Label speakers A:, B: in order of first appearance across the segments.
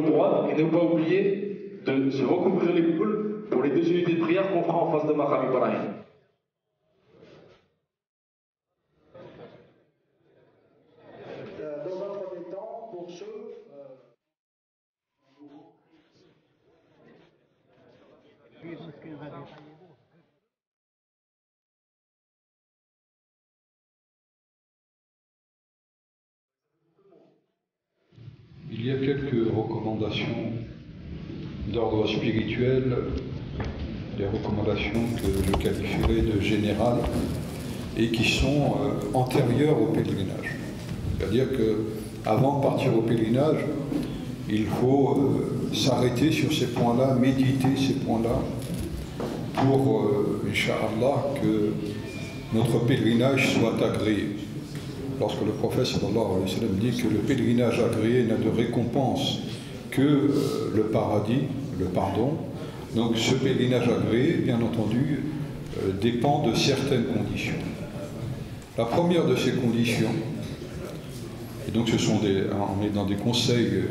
A: l'épaule droite et ne pas oublier de se recouvrir l'épaule pour les 2 unités de prière qu'on fera en face de Maqam Ibrahim.
B: Dans un premier temps, pour ceux...
C: Il y a quelques recommandations d'ordre spirituel, des recommandations que je qualifierais de générales et qui sont antérieures au pèlerinage. C'est-à-dire qu'avant de partir au pèlerinage, il faut s'arrêter sur ces points-là, méditer ces points-là pour, Inch'Allah, que notre pèlerinage soit agréé. Lorsque le prophète sallallahu alayhi wa sallam dit que le pèlerinage agréé n'a de récompense que le paradis, le pardon, donc ce pèlerinage agréé, bien entendu, dépend de certaines conditions. La première de ces conditions, et donc on est dans des conseils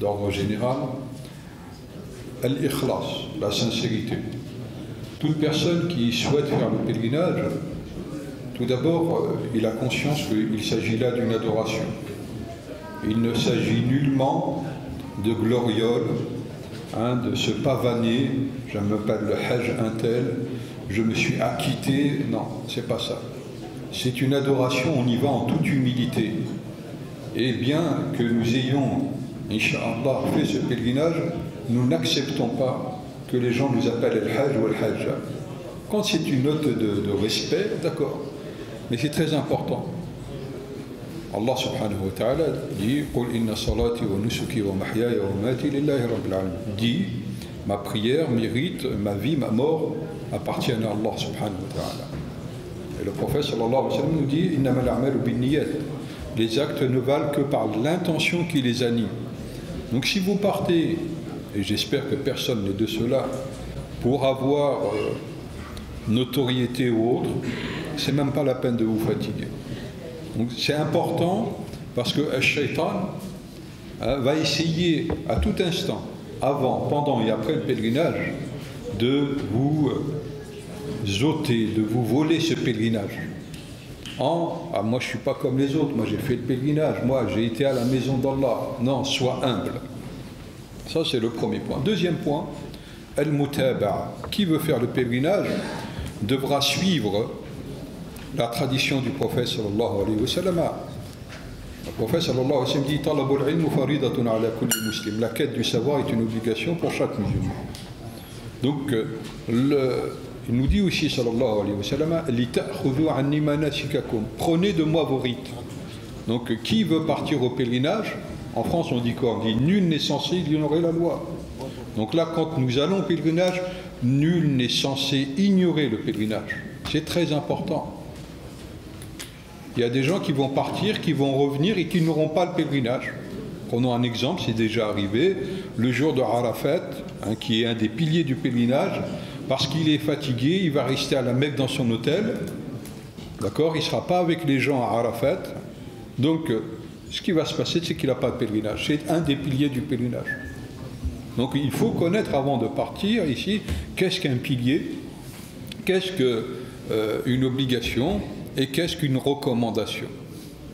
C: d'ordre général, al-ikhlas, la sincérité. Toute personne qui souhaite faire le pèlerinage, tout d'abord, il a conscience qu'il s'agit là d'une adoration. Il ne s'agit nullement de gloriole, de se pavaner, je m'appelle le Hajj un tel, je me suis acquitté, non, c'est pas ça. C'est une adoration, on y va en toute humilité. Et bien que nous ayons, Inch'Allah, fait ce pèlerinage, nous n'acceptons pas que les gens nous appellent le Hajj ou le Hajj. Quand c'est une note de respect, d'accord. Mais c'est très important. Allah subhanahu wa ta'ala dit Qul inna salati wa nusuki wa mahyaya wa mamati lillahi rabbil alamin. Dit ma prière mérite, ma vie, ma mort appartiennent à Allah subhanahu wa ta'ala. Et le prophète sallallahu alayhi wa sallam nous dit innamal a'malu binniyat. Les actes ne valent que par l'intention qui les anime. Donc si vous partez, et j'espère que personne n'est de cela, pour avoir notoriété ou autre, c'est même pas la peine de vous fatiguer. Donc c'est important parce que le shaitan va essayer à tout instant, avant, pendant et après le pèlerinage, de vous ôter, de vous voler ce pèlerinage. Moi je suis pas comme les autres, moi j'ai fait le pèlerinage, moi j'ai été à la maison d'Allah. Non, sois humble. Ça c'est le premier point. Deuxième point, al-mutaba'a. Qui veut faire le pèlerinage devra suivre la tradition du prophète sallallahu alayhi wa sallam. Le prophète sallallahu alayhi wa sallam dit Talabul ilmu faridatun ala kulli muslim. La quête du savoir est une obligation pour chaque musulman. Donc il nous dit aussi sallallahu alayhi wa sallam Li ta'khudhu anni manasikakum. Prenez de moi vos rites. Donc qui veut partir au pèlerinage? En France on dit quoi? On dit nul n'est censé ignorer la loi. Donc là quand nous allons au pèlerinage, nul n'est censé ignorer le pèlerinage. C'est très important. Il y a des gens qui vont partir, qui vont revenir et qui n'auront pas le pèlerinage. Prenons un exemple, c'est déjà arrivé, le jour de Arafat, qui est un des piliers du pèlerinage, parce qu'il est fatigué, il va rester à la Mecque dans son hôtel, d'accord, il ne sera pas avec les gens à Arafat, donc ce qui va se passer, c'est qu'il n'a pas de pèlerinage. C'est un des piliers du pèlerinage. Donc il faut connaître avant de partir ici, qu'est-ce qu'un pilier, qu'est-ce qu'une obligation, et qu'est-ce qu'une recommandation.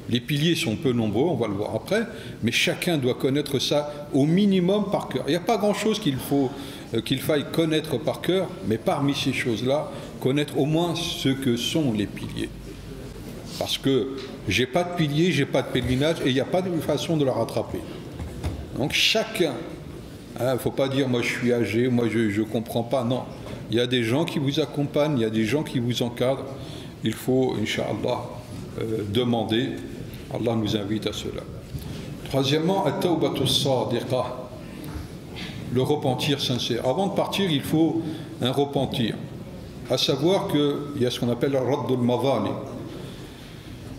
C: Les piliers sont peu nombreux, on va le voir après, mais chacun doit connaître ça au minimum par cœur. Il n'y a pas grand-chose qu'il faille connaître par cœur, mais parmi ces choses-là, connaître au moins ce que sont les piliers. Parce que j'ai pas de piliers, j'ai pas de pèlerinage, et il n'y a pas de façon de le rattraper. Donc chacun, il ne faut pas dire moi je suis âgé, moi je ne comprends pas, non. Il y a des gens qui vous accompagnent, il y a des gens qui vous encadrent. Il faut, Inch'Allah, demander. Allah nous invite à cela. Troisièmement, at-tawbatu as-sadiqa, le repentir sincère. Avant de partir, il faut un repentir. À savoir qu'il y a ce qu'on appelle raddul madhali.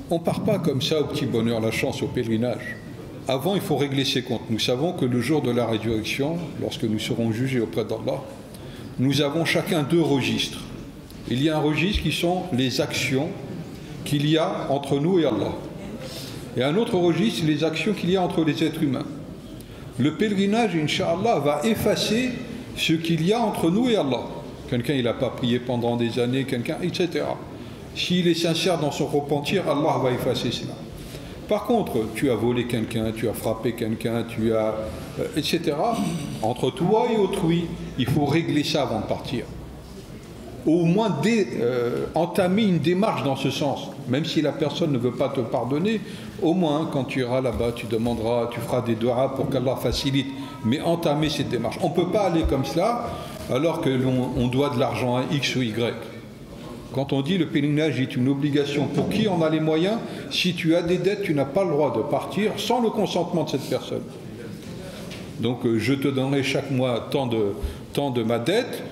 C: On ne part pas comme ça au petit bonheur, la chance, au pèlerinage. Avant, il faut régler ses comptes. Nous savons que le jour de la résurrection, lorsque nous serons jugés auprès d'Allah, nous avons chacun 2 registres. Il y a un registre qui sont les actions qu'il y a entre nous et Allah. Et un autre registre, les actions qu'il y a entre les êtres humains. Le pèlerinage, Inch'Allah, va effacer ce qu'il y a entre nous et Allah. Quelqu'un, il n'a pas prié pendant des années, quelqu'un, etc. S'il est sincère dans son repentir, Allah va effacer cela. Par contre, tu as volé quelqu'un, tu as frappé quelqu'un, tu as... etc. Entre toi et autrui, il faut régler ça avant de partir. Au moins entamer une démarche dans ce sens. Même si la personne ne veut pas te pardonner, au moins quand tu iras là-bas, tu demanderas, tu feras des doigts pour qu'Allah facilite. Mais entamer cette démarche. On ne peut pas aller comme cela alors que l'on doit de l'argent à X ou Y. Quand on dit le pèlerinage est une obligation, pour qui on a les moyens? Si tu as des dettes, tu n'as pas le droit de partir sans le consentement de cette personne. Donc je te donnerai chaque mois tant de ma dette.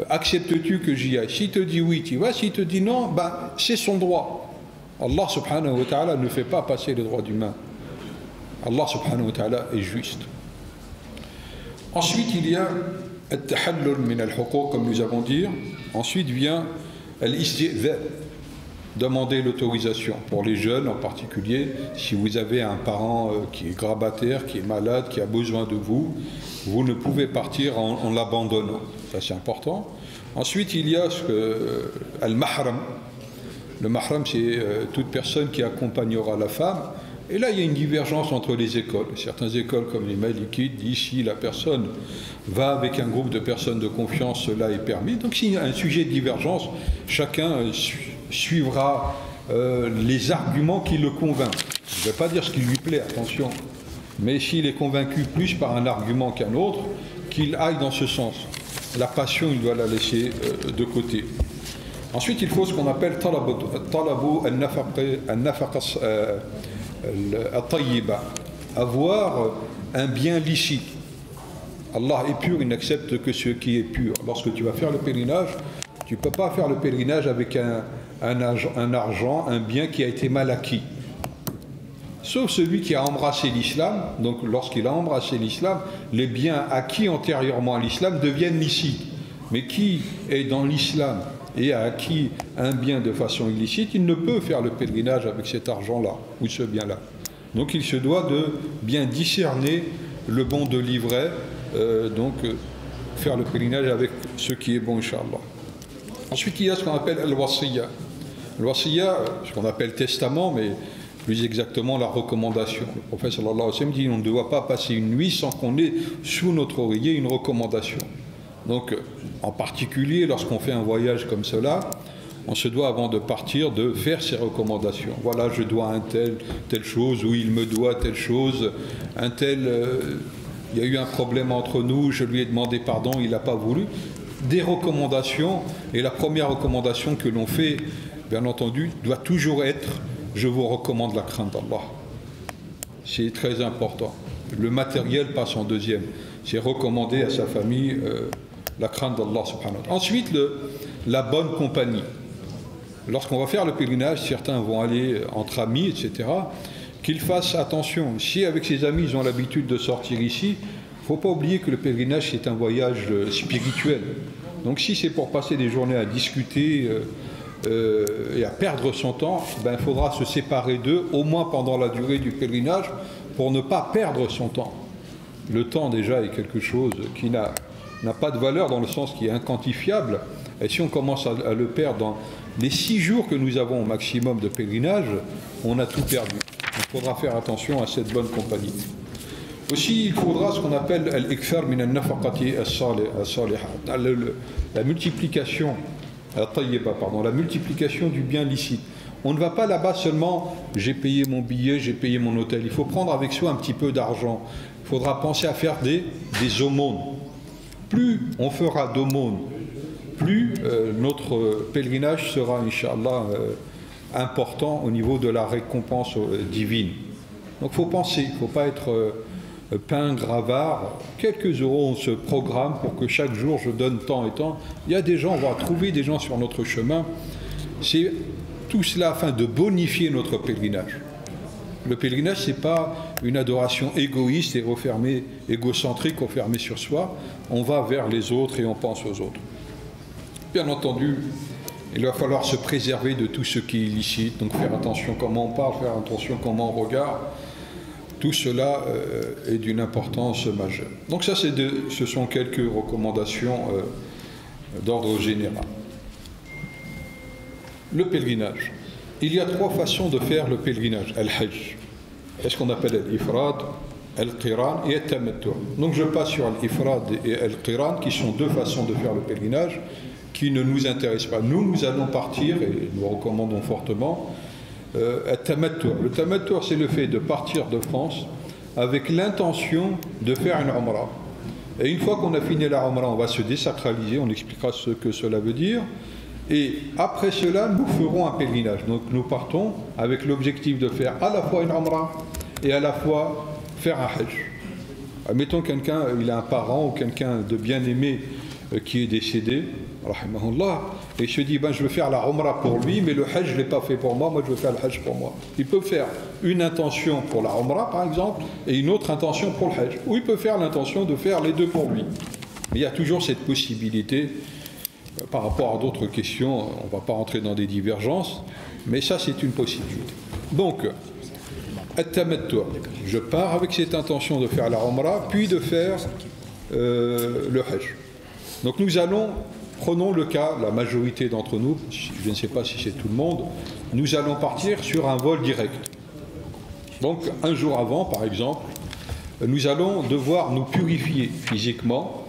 C: Acceptes-tu que j'y aille? S'il te dit oui, tu y vas. S'il te dit non, ben, c'est son droit. Allah subhanahu wa ta'ala ne fait pas passer les droits d'humain. Allah subhanahu wa ta'ala est juste. Ensuite, il y a al-tahallul min al-huquq, comme nous avons dit. Ensuite vient al-istidhan, demander l'autorisation. Pour les jeunes en particulier, si vous avez un parent qui est grabataire, qui est malade, qui a besoin de vous, vous ne pouvez partir en l'abandonnant. Ça, c'est important. Ensuite, il y a al-mahram. Le mahram, c'est toute personne qui accompagnera la femme. Et là, il y a une divergence entre les écoles. Certaines écoles, comme les Malikites, disent si la personne va avec un groupe de personnes de confiance, cela est permis. Donc, s'il y a un sujet de divergence, chacun suivra les arguments qui le convainquent. Je ne vais pas dire ce qui lui plaît, attention. Mais s'il est convaincu plus par un argument qu'un autre, qu'il aille dans ce sens. La passion, il doit la laisser de côté. Ensuite, il faut ce qu'on appelle talabu al-nafaqa al-tayyiba, avoir un bien licite. Allah est pur, il n'accepte que ce qui est pur. Lorsque tu vas faire le pèlerinage, tu ne peux pas faire le pèlerinage avec un argent, un bien qui a été mal acquis. Sauf celui qui a embrassé l'islam. Donc lorsqu'il a embrassé l'islam, les biens acquis antérieurement à l'islam deviennent licites. Mais qui est dans l'islam et a acquis un bien de façon illicite, il ne peut faire le pèlerinage avec cet argent-là, ou ce bien-là. Donc il se doit de bien discerner le bon de l'ivraie, faire le pèlerinage avec ce qui est bon, Inch'Allah. Ensuite, il y a ce qu'on appelle al-wasiyya. Al-wasiyya, ce qu'on appelle testament, mais plus exactement la recommandation. Le prophète sallallahu alayhi wa sallam dit on ne doit pas passer une nuit sans qu'on ait sous notre oreiller une recommandation. Donc, en particulier, lorsqu'on fait un voyage comme cela, on se doit, avant de partir, de faire ces recommandations. Voilà, je dois un telle chose, ou il me doit telle chose, un tel, il y a eu un problème entre nous, je lui ai demandé pardon, il n'a pas voulu. Des recommandations, et la première recommandation que l'on fait, bien entendu, doit toujours être « je vous recommande la crainte d'Allah ». C'est très important. Le matériel passe en deuxième. C'est recommander à sa famille la crainte d'Allah subhanahu wa ta'ala. Ensuite, la bonne compagnie. Lorsqu'on va faire le pèlerinage, certains vont aller entre amis, etc. Qu'ils fassent attention. Si avec ses amis, ils ont l'habitude de sortir ici, il ne faut pas oublier que le pèlerinage, c'est un voyage spirituel. Donc si c'est pour passer des journées à discuter et à perdre son temps, il faudra se séparer d'eux, au moins pendant la durée du pèlerinage, pour ne pas perdre son temps. Le temps, déjà, est quelque chose qui n'a pas de valeur dans le sens qui est inquantifiable. Et si on commence à le perdre dans les 6 jours que nous avons au maximum de pèlerinage, on a tout perdu. Il faudra faire attention à cette bonne compagnie. Aussi, il faudra ce qu'on appelle al-ikthar min al-nafaqati as-salihah, la multiplication, la multiplication du bien licite. On ne va pas là-bas seulement j'ai payé mon billet, j'ai payé mon hôtel. Il faut prendre avec soi un petit peu d'argent. Il faudra penser à faire des aumônes. Plus on fera d'aumônes, plus notre pèlerinage sera, Inch'Allah, important au niveau de la récompense divine. Donc il faut penser, il ne faut pas être pingre, avare. Quelques euros, on se programme pour que chaque jour je donne tant et tant. Il y a des gens, on va trouver des gens sur notre chemin. C'est tout cela afin de bonifier notre pèlerinage. Le pèlerinage, ce n'est pas une adoration égoïste et refermée, égocentrique, refermée sur soi. On va vers les autres et on pense aux autres. Bien entendu, il va falloir se préserver de tout ce qui est illicite, donc faire attention comment on parle, faire attention comment on regarde. tout cela est d'une importance majeure. Donc ça, ce sont quelques recommandations d'ordre général. Le pèlerinage. Il y a 3 façons de faire le pèlerinage, al-hajj. C'est ce qu'on appelle al-ifrad, al-qiran et al-tamattu'. Donc je passe sur al-ifrad et al-qiran, qui sont 2 façons de faire le pèlerinage, qui ne nous intéressent pas. Nous allons partir, et nous recommandons fortement, al-tamattu'. Le tamattu', c'est le fait de partir de France avec l'intention de faire une umrah. Et une fois qu'on a fini la umrah, on va se désacraliser, on expliquera ce que cela veut dire. Et après cela, nous ferons un pèlerinage. Donc nous partons avec l'objectif de faire à la fois une umrah et à la fois faire un hajj. Admettons quelqu'un, il a un parent ou quelqu'un de bien-aimé qui est décédé, rahimahullah, et il se dit, je veux faire la umrah pour lui, mais le hajj je ne l'ai pas fait pour moi, moi je veux faire le hajj pour moi. Il peut faire une intention pour la umrah par exemple, et une autre intention pour le hajj. Ou il peut faire l'intention de faire les 2 pour lui. Mais il y a toujours cette possibilité. Par rapport à d'autres questions, on ne va pas rentrer dans des divergences, mais ça c'est une possibilité. Donc, at-tamattu', je pars avec cette intention de faire la umrah, puis de faire le hajj. Donc nous prenons le cas, la majorité d'entre nous, je ne sais pas si c'est tout le monde, nous allons partir sur un vol direct. Donc un jour avant, par exemple, nous allons devoir nous purifier physiquement,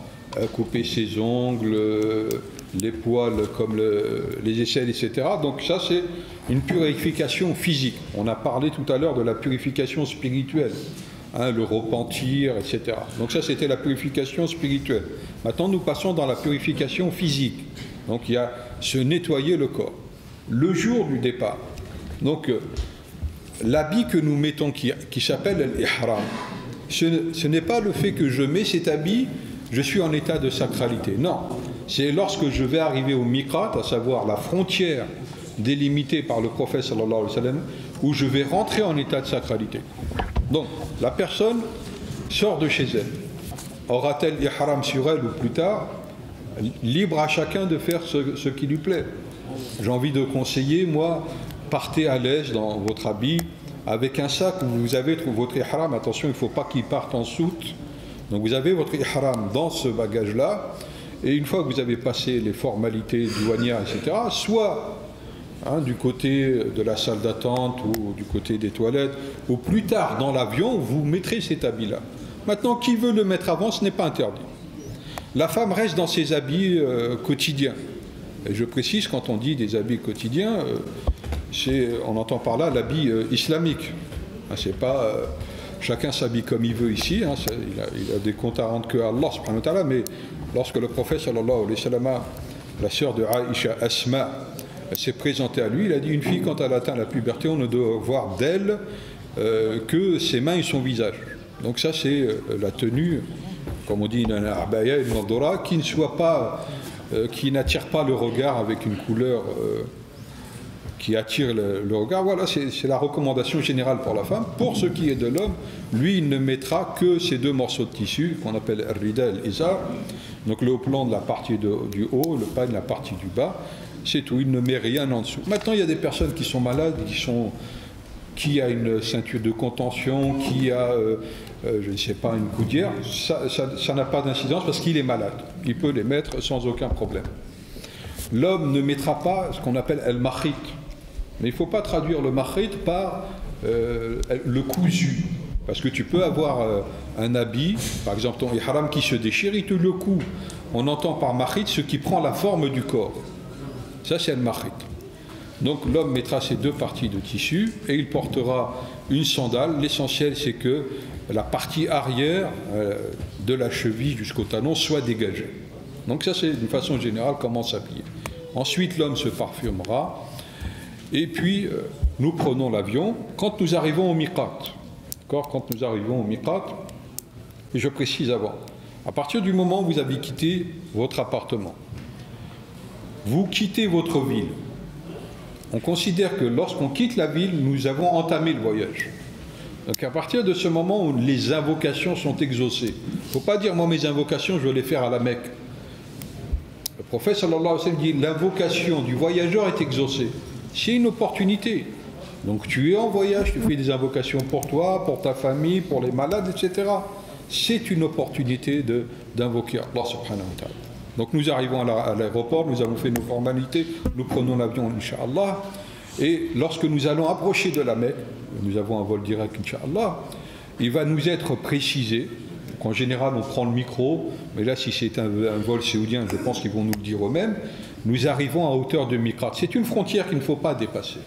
C: couper ses ongles, les poils comme les aisselles, etc. Donc ça, c'est une purification physique. On a parlé tout à l'heure de la purification spirituelle, le repentir, etc. Donc ça, c'était la purification spirituelle. Maintenant, nous passons dans la purification physique. Donc il y a se nettoyer le corps. Le jour du départ. Donc l'habit que nous mettons, qui s'appelle l'ihram, ce n'est pas le fait que je mets cet habit, je suis en état de sacralité. Non. C'est lorsque je vais arriver au miqat, à savoir la frontière délimitée par le prophète sallallahu alayhi wa sallam, où je vais rentrer en état de sacralité. Donc, la personne sort de chez elle. Aura-t-elle ihram sur elle ou plus tard? Libre à chacun de faire ce qui lui plaît. J'ai envie de conseiller, moi, partez à l'aise dans votre habit, avec un sac où vous avez votre ihram. Attention, il ne faut pas qu'il parte en soute. Donc vous avez votre ihram dans ce bagage-là. Et une fois que vous avez passé les formalités douanières, etc., soit du côté de la salle d'attente ou du côté des toilettes, ou plus tard dans l'avion, vous mettrez cet habit-là. Maintenant, qui veut le mettre avant, ce n'est pas interdit. La femme reste dans ses habits quotidiens. Et je précise, quand on dit des habits quotidiens, on entend par là l'habit islamique. C'est pas... chacun s'habille comme il veut ici, il a des comptes à rendre que Allah subhanahu wa ta'ala, mais lorsque le prophète sallallahu alayhi wa sallam, la sœur de Aïcha, Asma, s'est présentée à lui, il a dit, une fille quand elle atteint la puberté, on ne doit voir d'elle que ses mains et son visage. Donc ça c'est la tenue, comme on dit, qui ne soit pas, qui n'attire pas le regard avec une couleur qui attire le regard. Voilà, c'est la recommandation générale pour la femme. Pour ce qui est de l'homme, lui, il ne mettra que ces 2 morceaux de tissu qu'on appelle rida et izar, donc le plan de la partie du haut, le pas de la partie du bas, c'est tout, il ne met rien en dessous. Maintenant, il y a des personnes qui sont malades, qui a une ceinture de contention, qui a, je ne sais pas, une coudière, ça n'a pas d'incidence parce qu'il est malade. Il peut les mettre sans aucun problème. L'homme ne mettra pas ce qu'on appelle el-mahit. Mais il ne faut pas traduire le mahit par le cousu. Parce que tu peux avoir un habit, par exemple ton ihram qui se déchire, il te le coud. On entend par mahit ce qui prend la forme du corps. Ça c'est le mahit. Donc l'homme mettra ces 2 parties de tissu et il portera une sandale. L'essentiel c'est que la partie arrière de la cheville jusqu'au talon soit dégagée. Donc ça c'est d'une façon générale comment s'habiller. Ensuite l'homme se parfumera et puis nous prenons l'avion quand nous arrivons au miqat. Quand nous arrivons au miqat, et je précise avant, à partir du moment où vous avez quitté votre appartement, vous quittez votre ville. On considère que lorsqu'on quitte la ville, nous avons entamé le voyage. Donc à partir de ce moment où les invocations sont exaucées, il ne faut pas dire moi mes invocations je vais les faire à la Mecque. Le prophète sallallahu alayhi wa sallam dit l'invocation du voyageur est exaucée. C'est une opportunité. Donc tu es en voyage, tu fais des invocations pour toi, pour ta famille, pour les malades, etc. C'est une opportunité d'invoquer Allah subhanahu wa ta'ala. Donc nous arrivons à l'aéroport, nous avons fait nos formalités, nous prenons l'avion, Inch'Allah, et lorsque nous allons approcher de la Mecque, nous avons un vol direct, Inch'Allah, il va nous être précisé, qu'en général on prend le micro, mais là si c'est un vol saoudien, je pense qu'ils vont nous le dire eux-mêmes, nous arrivons à hauteur de Miqat. C'est une frontière qu'il ne faut pas dépasser.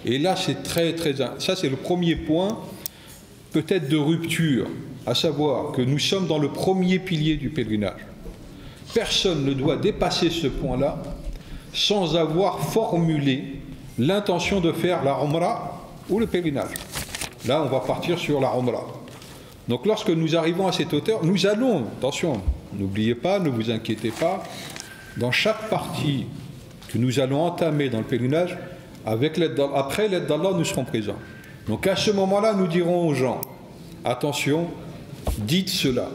C: Et là c'est ça c'est le premier point, peut-être de rupture, à savoir que nous sommes dans le premier pilier du pèlerinage. Personne ne doit dépasser ce point-là sans avoir formulé l'intention de faire la Umrah ou le pèlerinage. Là, on va partir sur la Umrah. Donc, lorsque nous arrivons à cette hauteur, nous allons, attention, n'oubliez pas, ne vous inquiétez pas, dans chaque partie que nous allons entamer dans le pèlerinage, après l'aide d'Allah, nous serons présents. Donc, à ce moment-là, nous dirons aux gens, attention, dites cela.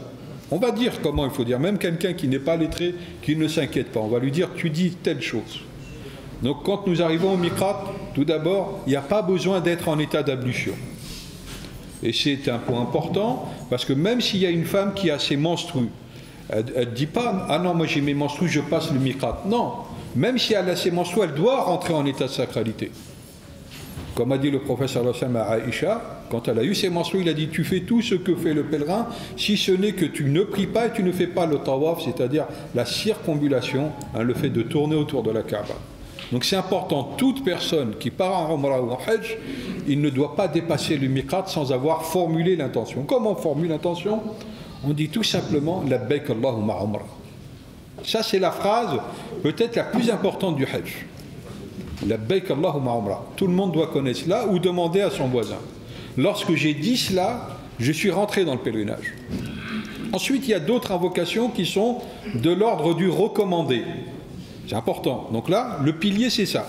C: On va dire comment il faut dire, même quelqu'un qui n'est pas lettré, qui ne s'inquiète pas, on va lui dire, tu dis telle chose. Donc quand nous arrivons au Miqat, tout d'abord, il n'y a pas besoin d'être en état d'ablution. Et c'est un point important, parce que même s'il y a une femme qui a ses menstrues, elle ne dit pas, ah non, moi j'ai mes menstrues, je passe le Miqat. Non, même si elle a ses menstrues, elle doit rentrer en état de sacralité. Comme a dit le professeur Hassan à Aïcha, quand elle a eu ses menstrues, il a dit, tu fais tout ce que fait le pèlerin, si ce n'est que tu ne pries pas et tu ne fais pas le tawaf, c'est-à-dire la circonambulation, hein, le fait de tourner autour de la Kaaba. Donc c'est important, toute personne qui part en Umrah ou en Hajj, il ne doit pas dépasser le Miqat sans avoir formulé l'intention. Comment on formule l'intention? On dit tout simplement, Labbaik Allahumma Umrah. Ça c'est la phrase peut-être la plus importante du Hajj. Labbaik Allahumma Umrah. Tout le monde doit connaître cela ou demander à son voisin. Lorsque j'ai dit cela, je suis rentré dans le pèlerinage. Ensuite, il y a d'autres invocations qui sont de l'ordre du recommandé. C'est important. Donc là, le pilier, c'est ça.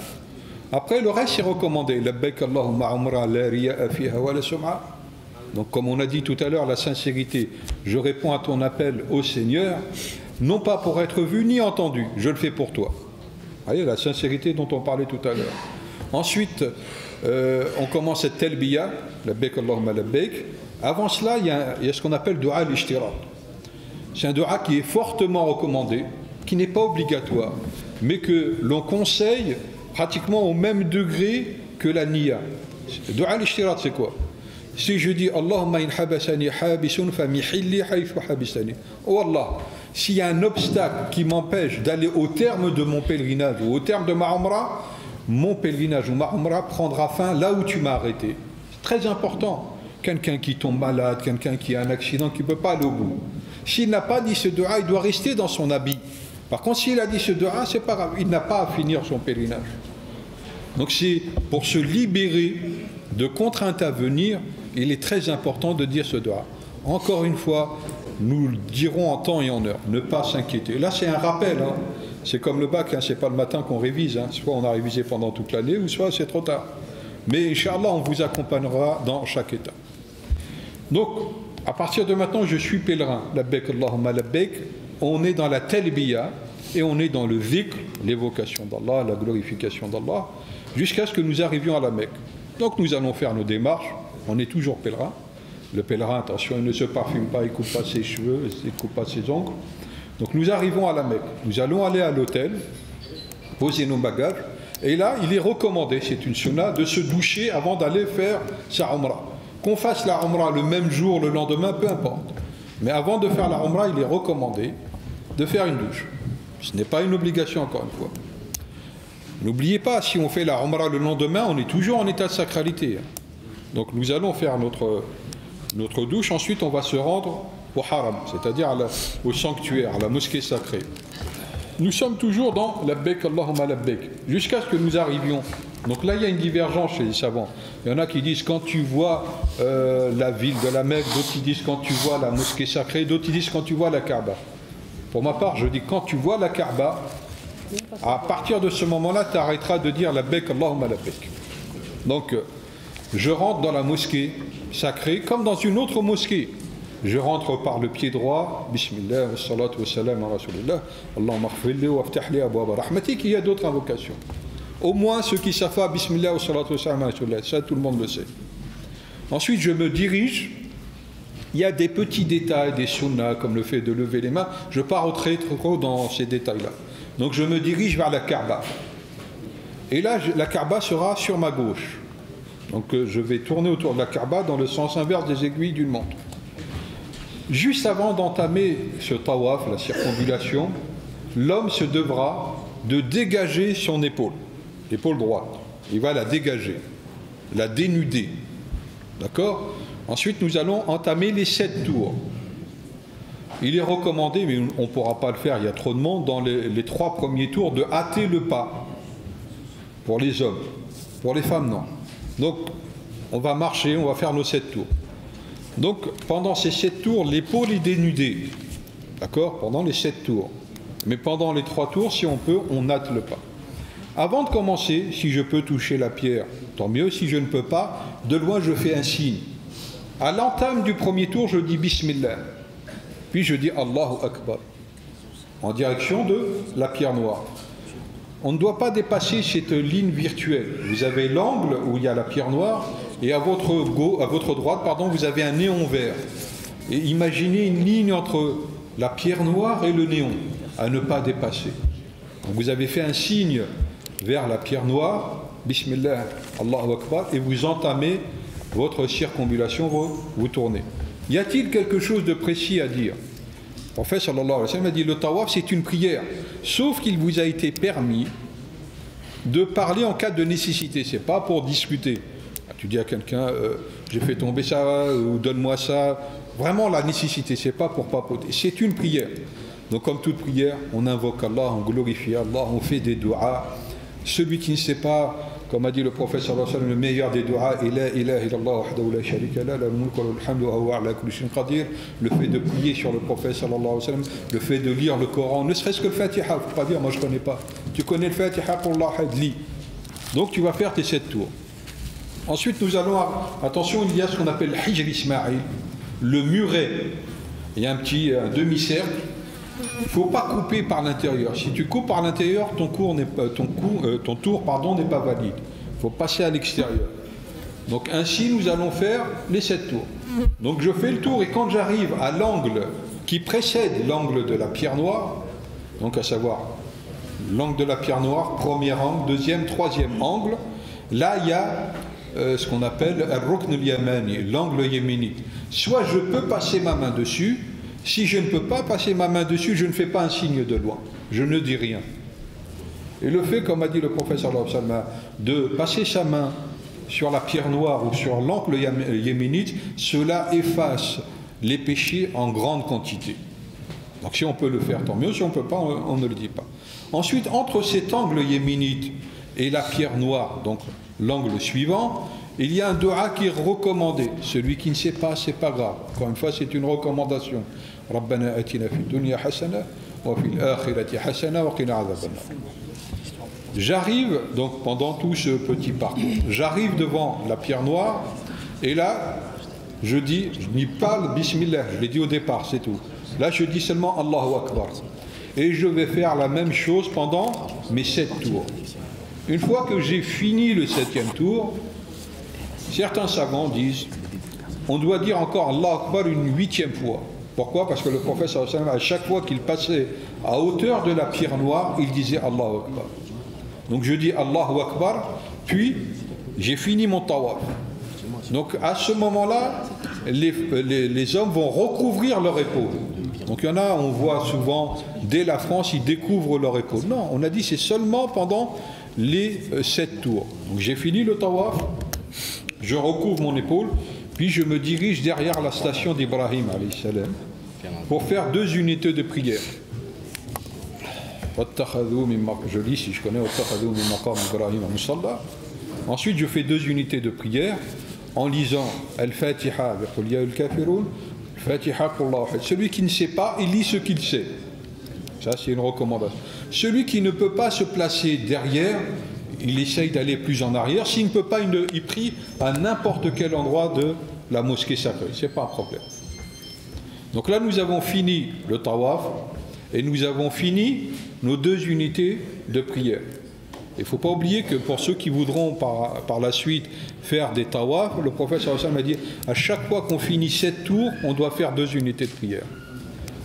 C: Après, le reste, c'est recommandé. Labbaik Allahumma Umrah la riya'a fiha wa la sum'a. Donc, comme on a dit tout à l'heure, la sincérité. Je réponds à ton appel au Seigneur, non pas pour être vu ni entendu. Je le fais pour toi. Voyez, la sincérité dont on parlait tout à l'heure. Ensuite, on commence cette talbiya, labbaik Allahumma labbaik. Avant cela, il y a ce qu'on appelle dua al-ishtirat. C'est un dua qui est fortement recommandé, qui n'est pas obligatoire, mais que l'on conseille pratiquement au même degré que la niya. Dua al-ishtirat, c'est quoi? Si je dis Allahumma in habasani habisun fa mihilli haythu habistani. Oh Allah, s'il y a un obstacle qui m'empêche d'aller au terme de mon pèlerinage ou au terme de ma Umrah, mon pèlerinage ou ma Umrah prendra fin là où tu m'as arrêté. C'est très important. Quelqu'un qui tombe malade, quelqu'un qui a un accident, qui ne peut pas aller au bout. S'il n'a pas dit ce dua, il doit rester dans son habit. Par contre, s'il a dit ce dua, c'est pas grave, il n'a pas à finir son pèlerinage. Donc c'est pour se libérer de contraintes à venir, il est très important de dire ce dua. Encore une fois, nous le dirons en temps et en heure, ne pas s'inquiéter. Là, c'est un rappel, hein. C'est comme le bac, hein. C'est pas le matin qu'on révise, hein. Soit on a révisé pendant toute l'année, ou soit c'est trop tard. Mais Inch'Allah, on vous accompagnera dans chaque étape. Donc, à partir de maintenant, je suis pèlerin. Labbaik Allahumma labbaik. On est dans la talbiya et on est dans le dhikr, l'évocation d'Allah, la glorification d'Allah, jusqu'à ce que nous arrivions à la Mecque. Donc, nous allons faire nos démarches. On est toujours pèlerin. Le pèlerin, attention, il ne se parfume pas, il ne coupe pas ses cheveux, il ne coupe pas ses ongles. Donc nous arrivons à la Mecque. Nous allons aller à l'hôtel, poser nos bagages. Et là, il est recommandé, c'est une sunna, de se doucher avant d'aller faire sa Umrah. Qu'on fasse la Umrah le même jour, le lendemain, peu importe. Mais avant de faire la Umrah, il est recommandé de faire une douche. Ce n'est pas une obligation, encore une fois. N'oubliez pas, si on fait la Umrah le lendemain, on est toujours en état de sacralité. Donc nous allons faire notre douche, ensuite on va se rendre au haram, c'est-à-dire au sanctuaire, à la mosquée sacrée. Nous sommes toujours dans Labbaik Allahumma labbaik, jusqu'à ce que nous arrivions. Donc là, il y a une divergence chez les savants. Il y en a qui disent quand tu vois la ville de la Mecque, d'autres qui disent quand tu vois la mosquée sacrée, d'autres qui disent quand tu vois la Kaaba. Pour ma part, je dis quand tu vois la Kaaba, à partir de ce moment-là, tu arrêteras de dire Labbaik Allahumma labbaik. Donc, je rentre dans la mosquée sacrée comme dans une autre mosquée. Je rentre par le pied droit, Bismillah, wa salatu wa salam wa rasulillah, Allahumma khfirli wa aftahli abwaba rahmatik, il y a d'autres invocations. Au moins ceux qui savent pas Bismillah wa salatu wa salam ala rasulillah, ça tout le monde le sait. Ensuite, je me dirige. Il y a des petits détails, des sunnas, comme le fait de lever les mains. Je ne vais pas rentrer trop dans ces détails-là. Donc je me dirige vers la Kaaba. Et là, la Kaaba sera sur ma gauche. Donc je vais tourner autour de la Kaaba dans le sens inverse des aiguilles d'une montre. Juste avant d'entamer ce tawaf, la circonambulation, l'homme se devra de dégager son épaule, l'épaule droite. Il va la dégager, la dénuder. D'accord ? Ensuite, nous allons entamer les 7 tours. Il est recommandé, mais on ne pourra pas le faire, il y a trop de monde, dans les 3 premiers tours, de hâter le pas. Pour les hommes. Pour les femmes, non. Donc, on va marcher, on va faire nos 7 tours. Donc, pendant ces 7 tours, l'épaule est dénudée. D'accord ? Pendant les 7 tours. Mais pendant les 3 tours, si on peut, on hâte le pas. Avant de commencer, si je peux toucher la pierre, tant mieux. Si je ne peux pas, de loin, je fais un signe. À l'entame du premier tour, je dis Bismillah. Puis je dis Allahu Akbar. En direction de la pierre noire. On ne doit pas dépasser cette ligne virtuelle. Vous avez l'angle où il y a la pierre noire et à votre droite, vous avez un néon vert. Et imaginez une ligne entre la pierre noire et le néon à ne pas dépasser. Donc vous avez fait un signe vers la pierre noire, Bismillah, Allahu Akbar, et vous entamez votre circonambulation, vous tournez. Y a-t-il quelque chose de précis à dire ? Le prophète sallallahu alayhi wa sallam a dit le tawaf c'est une prière, sauf qu'il vous a été permis de parler en cas de nécessité, c'est pas pour discuter. Tu dis à quelqu'un j'ai fait tomber ça ou donne-moi ça, vraiment la nécessité, c'est pas pour papoter, c'est une prière. Donc comme toute prière, on invoque Allah, on glorifie Allah, on fait des du'as. Celui qui ne sait pas, comme a dit le prophète sallallahu alayhi wa sallam, le meilleur des du'as est la ilaha illallah wahdahu la sharika lah, lahul mulku wa lahul hamdu wa huwa ala kulli shay'in qadir. Le fait de prier sur le prophète sallallahu alayhi wa sallam, le fait de lire le Coran, ne serait-ce que le Fatiha, il ne faut pas dire moi je ne connais pas. Tu connais le Fatiha pour Allah, lis. Donc tu vas faire tes 7 tours. Ensuite nous allons, attention, il y a ce qu'on appelle le Hijr Ismaïl, le muret. Il y a un demi-cercle. Il ne faut pas couper par l'intérieur. Si tu coupes par l'intérieur, ton tour n'est pas valide. Il faut passer à l'extérieur. Donc ainsi, nous allons faire les 7 tours. Donc je fais le tour et quand j'arrive à l'angle qui précède l'angle de la pierre noire, donc à savoir l'angle de la pierre noire, premier angle, deuxième, troisième angle, là il y a ce qu'on appelle al-rukn al-yamani, l'angle yéménite. Soit je peux passer ma main dessus. Si je ne peux pas passer ma main dessus, je ne fais pas un signe de loin. Je ne dis rien. Et le fait, comme a dit le prophète sallallahu alayhi wa sallam, de passer sa main sur la pierre noire ou sur l'angle yéménite, cela efface les péchés en grande quantité. Donc si on peut le faire, tant mieux. Si on ne peut pas, on ne le dit pas. Ensuite, entre cet angle yéménite et la pierre noire, donc l'angle suivant, il y a un dua qui est recommandé. Celui qui ne sait pas, c'est pas grave. Encore une fois, c'est une recommandation. Rabbana atina fid dunya hasana wa fil akhirati hasana wa qina adhaban nar. J'arrive, donc pendant tout ce petit parcours, j'arrive devant la pierre noire et là, je n'y parle Bismillah, je l'ai dit au départ, c'est tout. Là, je dis seulement Allahu Akbar. Et je vais faire la même chose pendant mes 7 tours. Une fois que j'ai fini le 7e tour, certains savants disent on doit dire encore Allahu Akbar une 8e fois. Pourquoi ? Parce que le prophète sallallahu alayhi wa sallam, à chaque fois qu'il passait à hauteur de la pierre noire, il disait Allahu Akbar. Donc je dis Allahu Akbar, puis j'ai fini mon tawaf. Donc à ce moment-là, les hommes vont recouvrir leur épaule. Donc il y en a, on voit souvent, dès la France, ils découvrent leur épaule. Non, on a dit c'est seulement pendant les 7 tours. Donc j'ai fini le tawaf, je recouvre mon épaule, puis je me dirige derrière la station d'Ibrahim alayhi salam pour faire 2 unités de prière. Je lis si je connais. Ensuite je fais 2 unités de prière en lisant Al-Fatiha, Al-Fatiha pour Allah. Celui qui ne sait pas, il lit ce qu'il sait. Ça c'est une recommandation. Celui qui ne peut pas se placer derrière, il essaye d'aller plus en arrière. S'il ne peut pas, il prie à n'importe quel endroit de la mosquée sacrée. Ce n'est pas un problème. Donc là, nous avons fini le tawaf et nous avons fini nos 2 unités de prière. Il ne faut pas oublier que pour ceux qui voudront par la suite faire des tawaf, le prophète sallallahu alayhi wa sallam a dit à chaque fois qu'on finit 7 tours, on doit faire 2 unités de prière.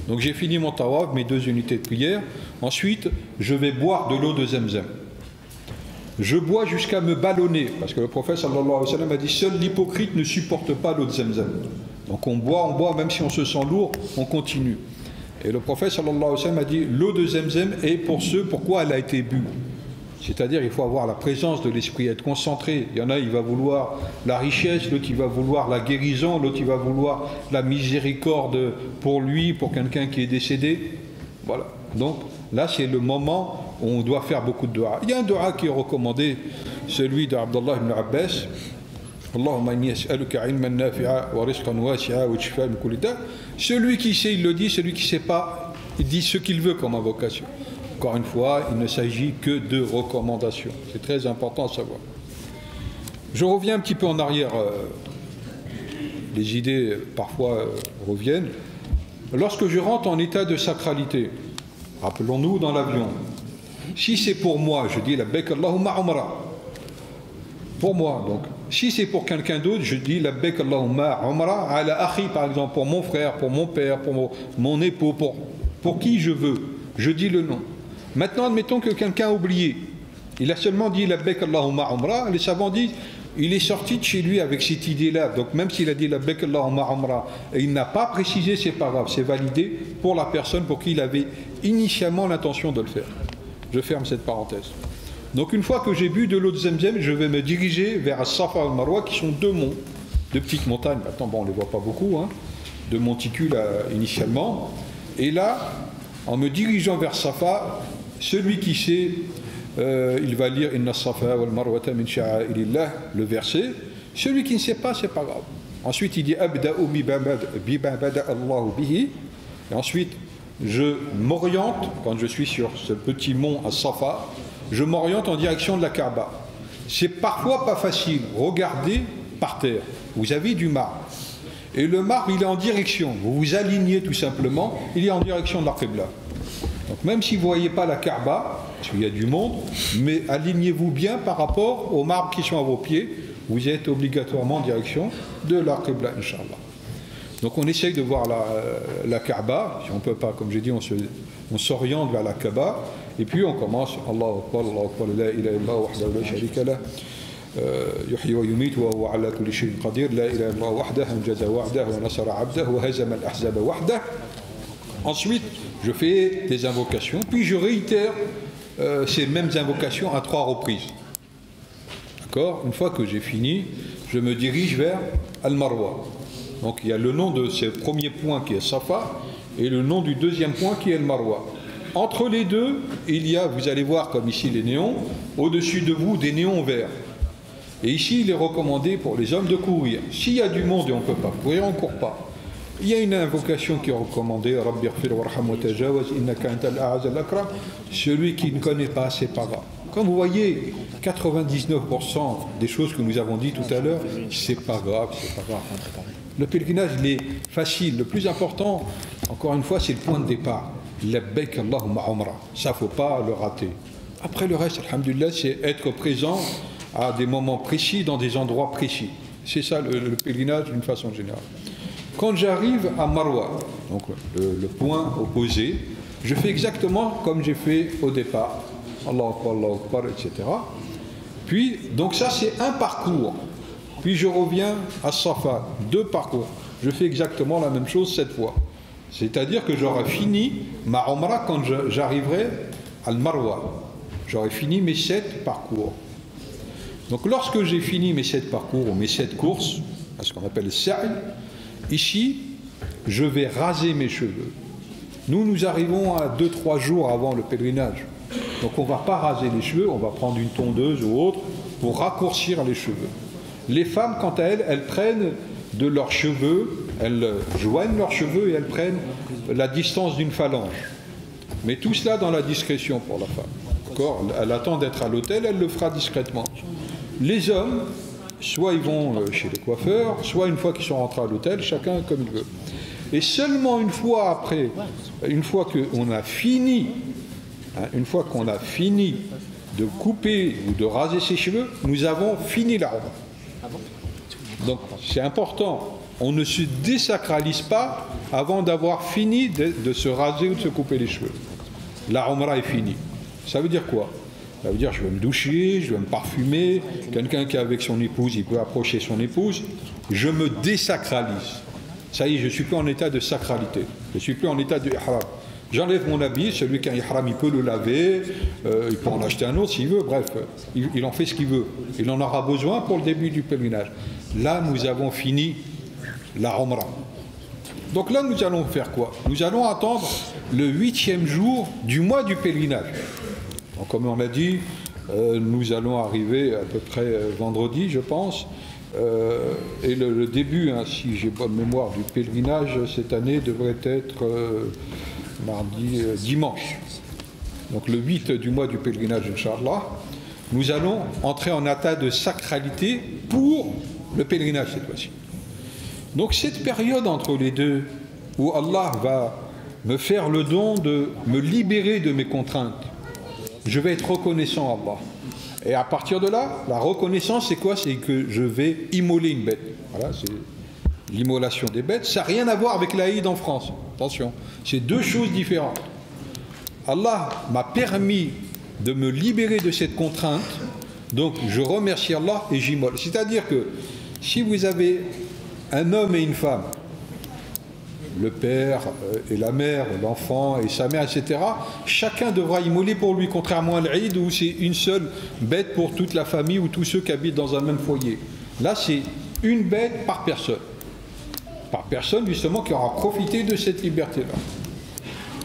C: Donc j'ai fini mon tawaf, mes 2 unités de prière. Ensuite, je vais boire de l'eau de Zemzem. Je bois jusqu'à me ballonner, parce que le prophète sallallahu alayhi wa sallam a dit seul l'hypocrite ne supporte pas l'eau de Zemzem. Donc on boit, même si on se sent lourd, on continue. Et le prophète sallallahu alayhi wa sallam a dit l'eau de Zemzem est pour ceux pourquoi elle a été bue. C'est-à-dire il faut avoir la présence de l'esprit, être concentré. Il y en a, il va vouloir la richesse, l'autre il va vouloir la guérison, l'autre il va vouloir la miséricorde pour lui, pour quelqu'un qui est décédé. Voilà. Donc là c'est le moment où on doit faire beaucoup de dua. Il y a un dua qui est recommandé, celui d'Abdallah ibn Abbas. Allahumma inni as'aluka ilman nafi'a wa rizqan wasi'a wa shifaa min kulli da'. Celui qui sait, il le dit, celui qui ne sait pas, il dit ce qu'il veut comme invocation. Encore une fois, il ne s'agit que de recommandations. C'est très important à savoir. Je reviens un petit peu en arrière. Les idées, parfois, reviennent. Lorsque je rentre en état de sacralité, rappelons-nous dans l'avion, si c'est pour moi, je dis labbaik Allahumma umra. Pour moi, donc. Si c'est pour quelqu'un d'autre, je dis labbaik Allahumma umra ala akhi, par exemple, pour mon frère, pour mon père, pour mon époux, pour qui je veux. Je dis le nom. Maintenant, admettons que quelqu'un a oublié. Il a seulement dit labbaik Allahumma umra. Les savants disent il est sorti de chez lui avec cette idée-là. Donc même s'il a dit labbaik Allahumma umra et il n'a pas précisé, c'est pas grave. C'est validé pour la personne pour qui il avait initialement l'intention de le faire. Je ferme cette parenthèse. Donc une fois que j'ai bu de l'eau de Zemzem, je vais me diriger vers As-Safa et Al-Marwa qui sont 2 monts, 2 petites montagnes. Maintenant, bon, on ne les voit pas beaucoup, hein, 2 monticules initialement. Et là, en me dirigeant vers Safa, celui qui sait, il va lire Inna Safa wal Marwata min sha'airillah, le verset. Celui qui ne sait pas, c'est pas grave. Ensuite, il dit Abda'u bima bada Allahu bihi. Et ensuite, je m'oriente, quand je suis sur ce petit mont à Safa, je m'oriente en direction de la Kaaba. C'est parfois pas facile. Regardez par terre. Vous avez du marbre. Et le marbre, il est en direction. Vous vous alignez tout simplement. Il est en direction de la Qibla. Donc même si vous ne voyez pas la Kaaba, parce qu'il y a du monde, mais alignez-vous bien par rapport aux marbres qui sont à vos pieds. Vous êtes obligatoirement en direction de la Qibla, Inch'Allah. Donc on essaye de voir la Kaaba. Si on ne peut pas, comme j'ai dit, on s'oriente vers la Kaaba. Et puis on commence Allahu Akbar, la ilaha illallah wahdahu la sharika lah. يحيي ويميت وهو على كل شيء قدير لا إله إلا الله وحده أنجز وعده ونصر عبده وهزم الأحزاب وحده. Ensuite, je fais des invocations, puis je réitère ces mêmes invocations à 3 reprises. D'accord? Une fois que j'ai fini, je me dirige vers Al-Marwa. Donc il y a le nom de ce premier point qui est Safa et le nom du deuxième point qui est Al-Marwa. Entre les deux, il y a, vous allez voir comme ici les néons, au-dessus de vous des néons verts. Et ici, il est recommandé pour les hommes de courir. S'il y a du monde et on ne peut pas courir, on ne court pas. Il y a une invocation qui est recommandée, Rabbi ighfir warham wa tajawaz innaka antal a'az al-akram. Celui qui ne connaît pas, c'est pas grave. Comme vous voyez, 99% des choses que nous avons dit tout à l'heure, c'est pas grave, c'est pas grave. Le pèlerinage, il est facile. Le plus important, encore une fois, c'est le point de départ. Labbaik Allahumma umra. Ça, faut pas le rater. Après le reste, alhamdulillah, c'est être présent à des moments précis, dans des endroits précis. C'est ça le pèlerinage d'une façon générale. Quand j'arrive à Marwa, donc le point opposé, je fais exactement comme j'ai fait au départ. Allahu Akbar, etc. Puis, donc ça c'est un parcours. Puis je reviens à Safa, 2 parcours. Je fais exactement la même chose 7 fois. C'est-à-dire que j'aurai fini ma Umrah quand j'arriverai à Marwa. J'aurai fini mes 7 parcours. Donc lorsque j'ai fini mes 7 parcours ou mes 7 courses, ce qu'on appelle le sa'i, ici, je vais raser mes cheveux. Nous arrivons à 2-3 jours avant le pèlerinage. Donc on ne va pas raser les cheveux, on va prendre une tondeuse ou autre pour raccourcir les cheveux. Les femmes, quant à elles, elles prennent de leurs cheveux, elles joignent leurs cheveux et elles prennent la distance d'une phalange. Mais tout cela dans la discrétion pour la femme. D'accord ? Elle attend d'être à l'hôtel, elle le fera discrètement. Les hommes, soit ils vont chez les coiffeurs, soit une fois qu'ils sont rentrés à l'hôtel, chacun comme il veut. Et seulement une fois après, une fois qu'on a fini de couper ou de raser ses cheveux, nous avons fini la Umrah. Donc c'est important, on ne se désacralise pas avant d'avoir fini de se raser ou de se couper les cheveux. La Umrah est finie. Ça veut dire quoi? Ça veut dire je vais me doucher, je vais me parfumer, quelqu'un qui est avec son épouse, il peut approcher son épouse, je me désacralise. Ça y est, je ne suis plus en état de sacralité, je ne suis plus en état de ihram. J'enlève mon habit, celui qui a un ihram, il peut le laver, il peut en acheter un autre s'il veut, bref, il en fait ce qu'il veut. Il en aura besoin pour le début du pèlerinage. Là, nous avons fini la Umrah. Donc là, nous allons faire quoi? Nous allons attendre le 8e jour du mois du pèlerinage. Donc, comme on l'a dit, nous allons arriver à peu près vendredi, je pense. Et le début, hein, si j'ai bonne mémoire, du pèlerinage cette année devrait être dimanche. Donc le 8 du mois du pèlerinage, Inch'Allah, nous allons entrer en état de sacralité pour le pèlerinage cette fois-ci. Donc cette période entre les deux, où Allah va me faire le don de me libérer de mes contraintes, je vais être reconnaissant à Allah. Et à partir de là, la reconnaissance, c'est quoi? C'est que je vais immoler une bête. Voilà, c'est l'immolation des bêtes. Ça n'a rien à voir avec l'Aïd en France. Attention, c'est deux choses différentes. Allah m'a permis de me libérer de cette contrainte, donc je remercie Allah et j'immole. C'est-à-dire que si vous avez un homme et une femme, le père et la mère, l'enfant et sa mère, etc., chacun devra immoler pour lui, contrairement à l'Aïd où c'est une seule bête pour toute la famille ou tous ceux qui habitent dans un même foyer. Là, c'est une bête par personne. Par personne, justement, qui aura profité de cette liberté-là.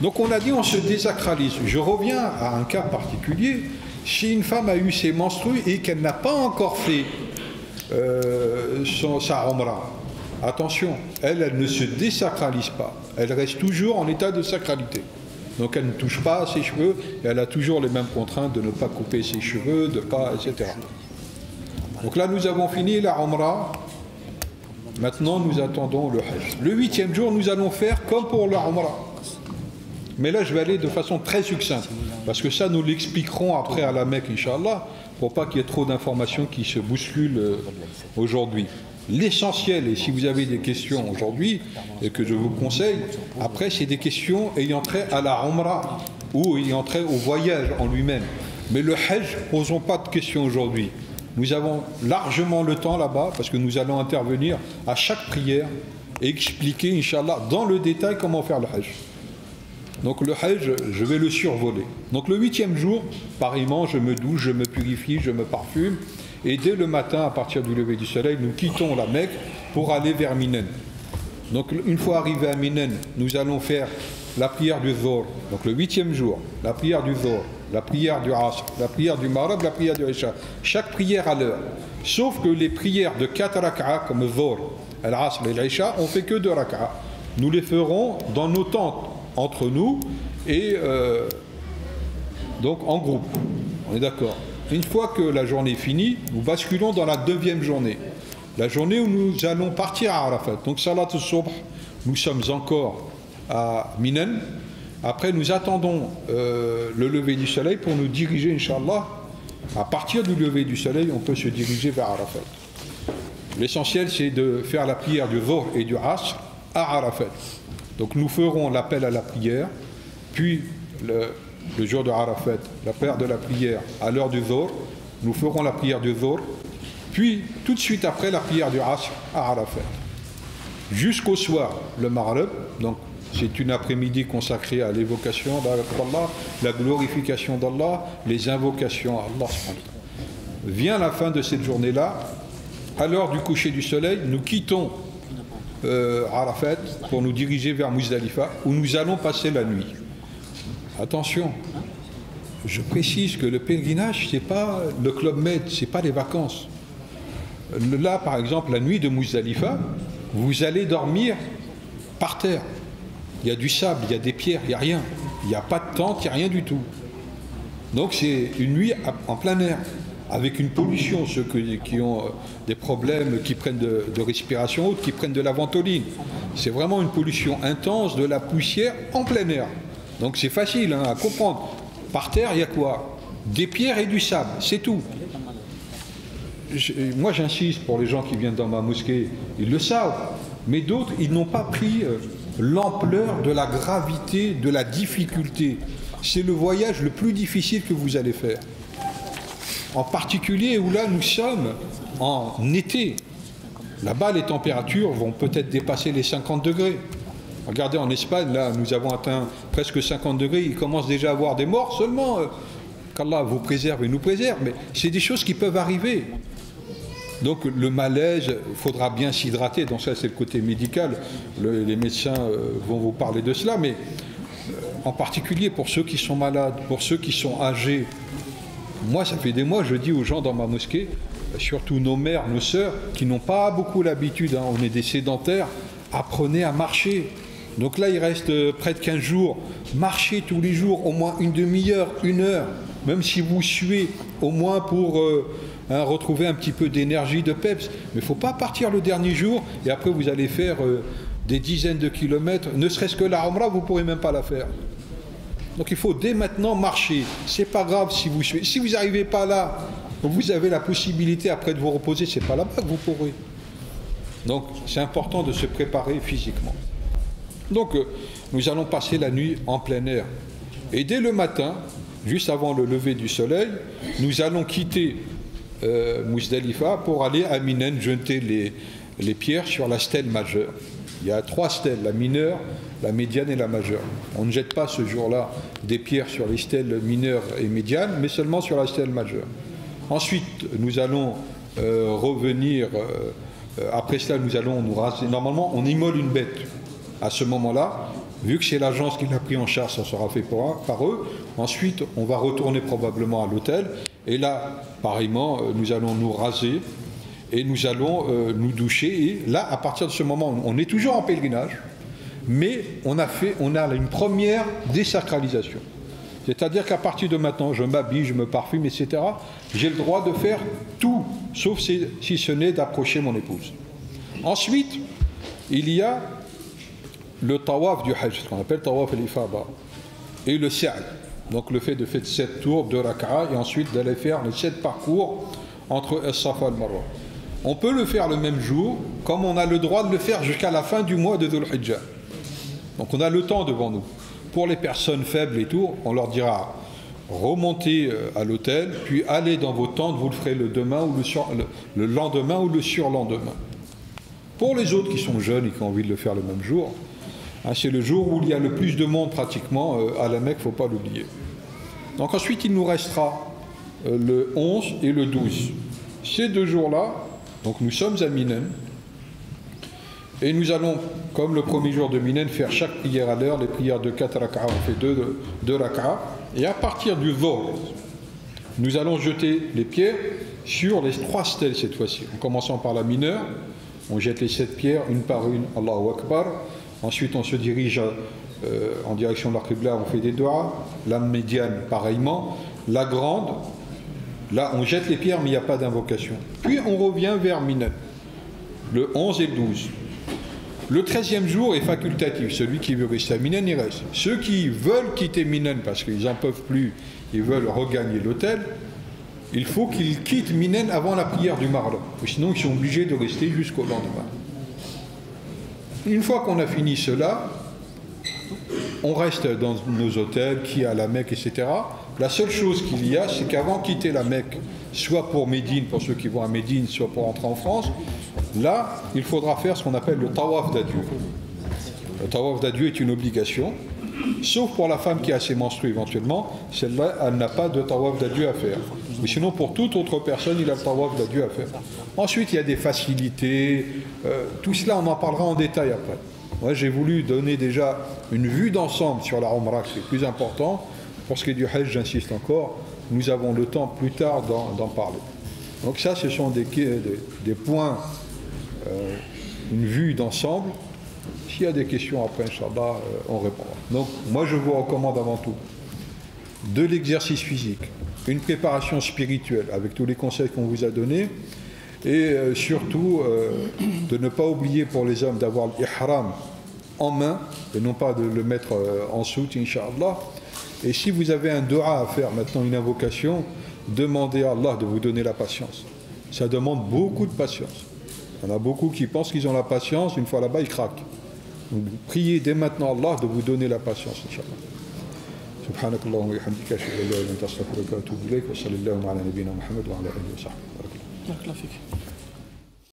C: Donc on a dit, on se désacralise. Je reviens à un cas particulier. Si une femme a eu ses menstrues et qu'elle n'a pas encore fait sa Umrah, attention, elle ne se désacralise pas. Elle reste toujours en état de sacralité. Donc elle ne touche pas à ses cheveux et elle a toujours les mêmes contraintes de ne pas couper ses cheveux, de pas, etc. Donc là, nous avons fini la Umrah. Maintenant, nous attendons le Hajj. Le 8e jour, nous allons faire comme pour la Umrah. Mais là, je vais aller de façon très succincte, parce que ça, nous l'expliquerons après à la Mecque, Inch'Allah, pour pas qu'il y ait trop d'informations qui se bousculent aujourd'hui. L'essentiel, et si vous avez des questions aujourd'hui, et que je vous conseille, après, c'est des questions ayant trait à la Umrah, ou ayant trait au voyage en lui-même. Mais le Hajj, posons pas de questions aujourd'hui. Nous avons largement le temps là-bas, parce que nous allons intervenir à chaque prière et expliquer, Inch'Allah, dans le détail comment faire le Hajj. Donc le Hajj, je vais le survoler. Donc le 8e jour, pareillement, je me douche, je me purifie, je me parfume. Et dès le matin, à partir du lever du soleil, nous quittons la Mecque pour aller vers Minen. Donc une fois arrivé à Minen, nous allons faire la prière du Dhuhr. Donc le 8e jour, la prière du Dhuhr, la prière du Asr, la prière du Maghrib, la prière du Isha. Chaque prière à l'heure. Sauf que les prières de 4 rak'a, comme le Dhuhr, l'Asr et l'Isha, on fait que 2 rak'a. Nous les ferons dans nos tentes, entre nous, et donc en groupe. On est d'accord. Une fois que la journée est finie, nous basculons dans la 2e journée. La journée où nous allons partir à Arafat. Donc Salat al-Subh, nous sommes encore à Minen. Après, nous attendons le lever du soleil pour nous diriger, Inch'Allah. À partir du lever du soleil, on peut se diriger vers Arafat. L'essentiel, c'est de faire la prière du Dhuhr et du Asr à Arafat. Donc nous ferons l'appel à la prière, puis le jour de Arafat, la prière de la prière à l'heure du Dhuhr. Nous ferons la prière du Dhuhr, puis tout de suite après la prière du Asr à Arafat. Jusqu'au soir, le Maghrib, donc c'est une après-midi consacrée à l'évocation d'Allah, la glorification d'Allah, les invocations à Allah. Vient la fin de cette journée-là, à l'heure du coucher du soleil, nous quittons Arafat pour nous diriger vers Muzdalifa, où nous allons passer la nuit. Attention, je précise que le pèlerinage, c'est pas le Club Med, c'est pas les vacances. Là, par exemple, la nuit de Muzdalifa, vous allez dormir par terre. Il y a du sable, il y a des pierres, il n'y a rien. Il n'y a pas de tente, il n'y a rien du tout. Donc c'est une nuit en plein air, avec une pollution, ceux qui ont des problèmes, qui prennent de respiration haute, qui prennent de la ventoline. C'est vraiment une pollution intense, de la poussière en plein air. Donc c'est facile à comprendre. Par terre, il y a quoi? des pierres et du sable, c'est tout. Moi j'insiste pour les gens qui viennent dans ma mosquée, ils le savent, mais d'autres, ils n'ont pas pris l'ampleur de la gravité, de la difficulté. C'est le voyage le plus difficile que vous allez faire. En particulier où là nous sommes en été. Là-bas les températures vont peut-être dépasser les 50 degrés. Regardez en Espagne, là nous avons atteint presque 50 degrés, il commence déjà à avoir des morts seulement. Qu'Allah vous préserve et nous préserve, mais c'est des choses qui peuvent arriver. Donc le malaise, il faudra bien s'hydrater, donc ça c'est le côté médical, les médecins vont vous parler de cela, mais en particulier pour ceux qui sont malades, pour ceux qui sont âgés. Moi ça fait des mois, je dis aux gens dans ma mosquée, surtout nos mères, nos sœurs, qui n'ont pas beaucoup l'habitude, hein, on est des sédentaires, apprenez à marcher. Donc là il reste près de 15 jours, marchez tous les jours, au moins une demi-heure, une heure, même si vous suez, au moins pour retrouver un petit peu d'énergie, de peps. Mais il ne faut pas partir le dernier jour et après vous allez faire des dizaines de kilomètres, ne serait-ce que la Umrah, vous ne pourrez même pas la faire. Donc il faut dès maintenant marcher. C'est pas grave si vous suez. Si vous n'arrivez pas là, vous avez la possibilité après de vous reposer, c'est pas là-bas que vous pourrez. Donc c'est important de se préparer physiquement. Donc nous allons passer la nuit en plein air. Et dès le matin, juste avant le lever du soleil, nous allons quitter Muzdalifa pour aller à Minen jeter les pierres sur la stèle majeure. Il y a 3 stèles, la mineure, la médiane et la majeure. On ne jette pas ce jour-là des pierres sur les stèles mineures et médianes, mais seulement sur la stèle majeure. Ensuite, nous allons revenir, après cela nous allons nous raser. Normalement, on immole une bête à ce moment-là. Vu que c'est l'agence qui l'a pris en charge, ça sera fait par eux. Ensuite, on va retourner probablement à l'hôtel. Et là, pareillement, nous allons nous raser et nous allons nous doucher. Et là, à partir de ce moment, on est toujours en pèlerinage, mais on a une première désacralisation. C'est-à-dire qu'à partir de maintenant, je m'habille, je me parfume, etc. J'ai le droit de faire tout, sauf si ce n'est d'approcher mon épouse. Ensuite, il y a le tawaf du hajj, ce qu'on appelle tawaf al-ifada, et le sa'i. Donc le fait de faire 7 tours, 2 rak'a, et ensuite d'aller faire les 7 parcours entre As-Safa et Al-Marwa. On peut le faire le même jour, comme on a le droit de le faire jusqu'à la fin du mois de Dhul Hijjah. Donc on a le temps devant nous. Pour les personnes faibles et tout, on leur dira remontez à l'hôtel, puis allez dans vos tentes, vous le ferez le lendemain ou le surlendemain. Pour les autres qui sont jeunes et qui ont envie de le faire le même jour, c'est le jour où il y a le plus de monde pratiquement à la Mecque, il ne faut pas l'oublier. Donc ensuite il nous restera le 11 et le 12. Ces 2 jours-là, donc nous sommes à Minen, et nous allons, comme le premier jour de Minen, faire chaque prière à l'heure, les prières de 4 rak'a, on fait 2 rak'a, et à partir du Dhuhr, nous allons jeter les pierres sur les 3 stèles cette fois-ci, en commençant par la mineure, on jette les 7 pierres, une par une, Allahu Akbar. Ensuite, on se dirige en direction de la Qibla, on fait des doigts. La médiane, pareillement. La grande, là, on jette les pierres, mais il n'y a pas d'invocation. Puis, on revient vers Minen, le 11 et le 12. Le 13e jour est facultatif. Celui qui veut rester à Minen, il reste. Ceux qui veulent quitter Minen parce qu'ils n'en peuvent plus, ils veulent regagner l'hôtel, il faut qu'ils quittent Minen avant la prière du Maghrib. Sinon, ils sont obligés de rester jusqu'au lendemain. Une fois qu'on a fini cela, on reste dans nos hôtels, qui est à la Mecque, etc. La seule chose qu'il y a, c'est qu'avant de quitter la Mecque, soit pour Médine, pour ceux qui vont à Médine, soit pour entrer en France, là, il faudra faire ce qu'on appelle le tawaf d'adieu. Le tawaf d'adieu est une obligation, sauf pour la femme qui a ses menstrues éventuellement, celle-là, elle n'a pas de tawaf d'adieu à faire. Mais sinon, pour toute autre personne, il a le tawaf d'adieu à faire. Ensuite, il y a des facilités, tout cela, on en parlera en détail après. Moi, j'ai voulu donner déjà une vue d'ensemble sur la Umrah, c'est plus important. Pour ce qui est du Hajj, j'insiste encore, nous avons le temps plus tard d'en parler. Donc ça, ce sont des points, une vue d'ensemble. S'il y a des questions après, Inch'Allah, on répondra. Donc, moi, je vous recommande avant tout de l'exercice physique, une préparation spirituelle avec tous les conseils qu'on vous a donnés, et surtout de ne pas oublier pour les hommes d'avoir l'ihram en main, et non pas de le mettre en soute, Inch'Allah, Et si vous avez un dua à faire maintenant, une invocation, demandez à Allah de vous donner la patience. Ça demande beaucoup de patience. Il y en a beaucoup qui pensent qu'ils ont la patience, une fois là-bas, ils craquent. Donc priez dès maintenant Allah de vous donner la patience, Inch'Allah. سبحانك اللهم وبحمدك اشهد ان لا اله الا انت استغفرك واتوب اليك وصلى اللهم على نبينا محمد وعلى اله وصحبه.
D: بارك الله فيك.